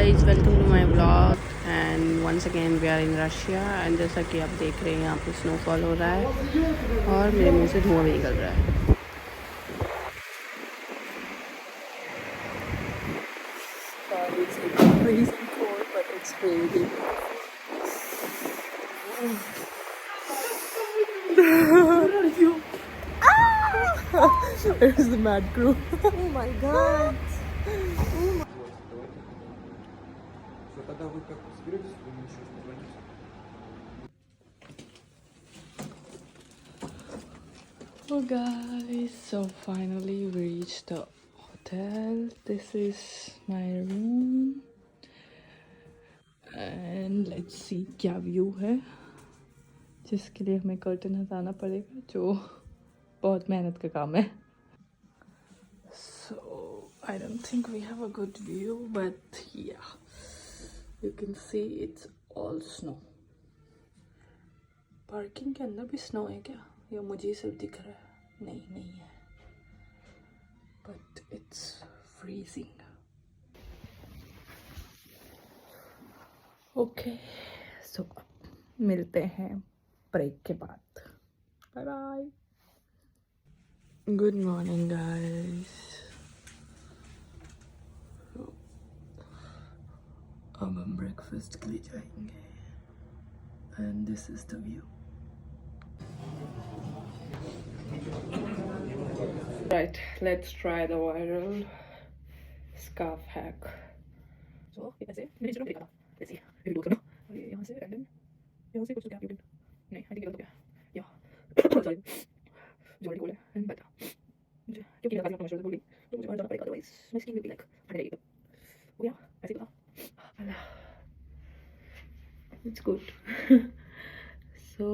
guys, welcome to my vlog and once again we are in Russia and जैसा कि आप देख रहे हैं यहाँ पे स्नोफॉल हो रहा है और मेरे मुंह से धुआं भी निकल रहा है। It's freezing cold but it's raining. Where are you? There's the mad crew. Oh my god. Тогда вы как соберетесь, вы мне еще позвоните. Oh guys, so finally we reached the hotel. This is my room and let's see क्या view है जिसके लिए हमें curtain हटाना पड़ेगा जो बहुत मेहनत का काम है. So I don't think we have a good view but yeah, you can see it's all snow. Parking के अंदर भी स्नो है क्या या मुझे सिर्फ दिख रहा है? नहीं है but it's freezing. Okay so मिलते हैं ब्रेक के बाद. Bye bye. Good morning guys. अब हम ब्रेकफास्ट के लिए जाएंगे and this is the view. Right, let's try the viral scarf hack. So, ऐसे मेरे चलो देखा था. Let's see. ये दूर करना. और ये यहाँ से random. यहाँ से कुछ तो क्या you can. नहीं, I think ये तो क्या. Yeah. Sorry. जो वाली गोल है. And बता. मुझे क्योंकि लगा था मशहूर बोली. तो मुझे वहाँ जाना पड़ेगा. Otherwise, my skin will be like फट जाएगी. हो गया? ऐसे ही था. It's good. So,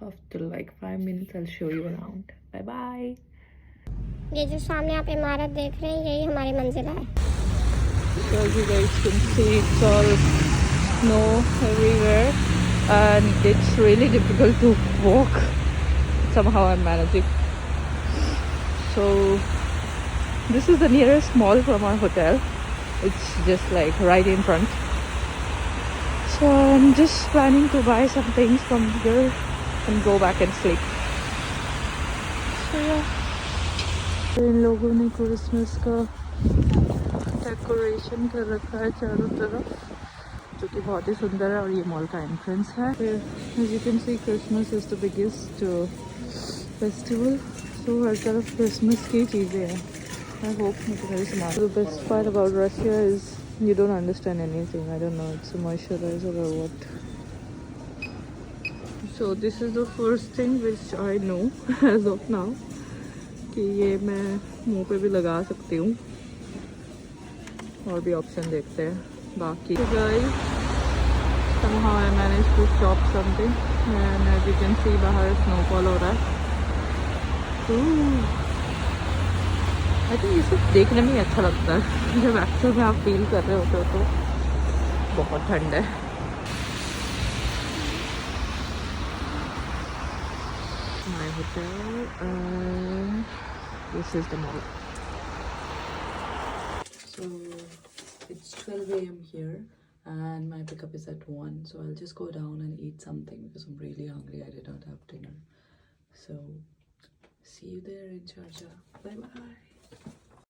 after like 5 minutes, I'll show you around. Bye bye. ये जो सामने आप इमारत देख रहे हैं यही हमारी मंजिल है. So as you guys can see, it's all snow everywhere and it's really difficult to walk. Somehow I'm managing. So this is the nearest mall from our hotel. It's just like right in front. So I'm just planning to buy some things from here and go back and sleep. So yeah. इन लोगों ने Christmas का decoration कर रखा है चारों तरफ जो कि बहुत ही सुंदर है और ये मॉल का एंट्रेंस है. As you can see Christmas is the biggest festival. So हर तरफ क्रिसमस की चीज़ें हैं. आई होप मुझे मेरी सामान. The best part about Russia is you don't understand anything. I don't know, it's a moisturizer or what. So this is the first thing which I know as of now कि ये मैं मुंह पे भी लगा सकती हूँ. और भी ऑप्शन देखते हैं बाकी. So guys, somehow I managed to shop something and as you can see बाहर snowfall हो रहा है. आई थिंक ये सब देखने में ही अच्छा लगता है. जब एक्चुअल में आप फील कर रहे होते हो तो बहुत ठंड है. My hotel. This is the mall. So it's 12 AM here and my pickup is at 1, so I'll just go down and eat something because I'm really hungry. I did not have dinner. So see you there in Georgia. Bye bye.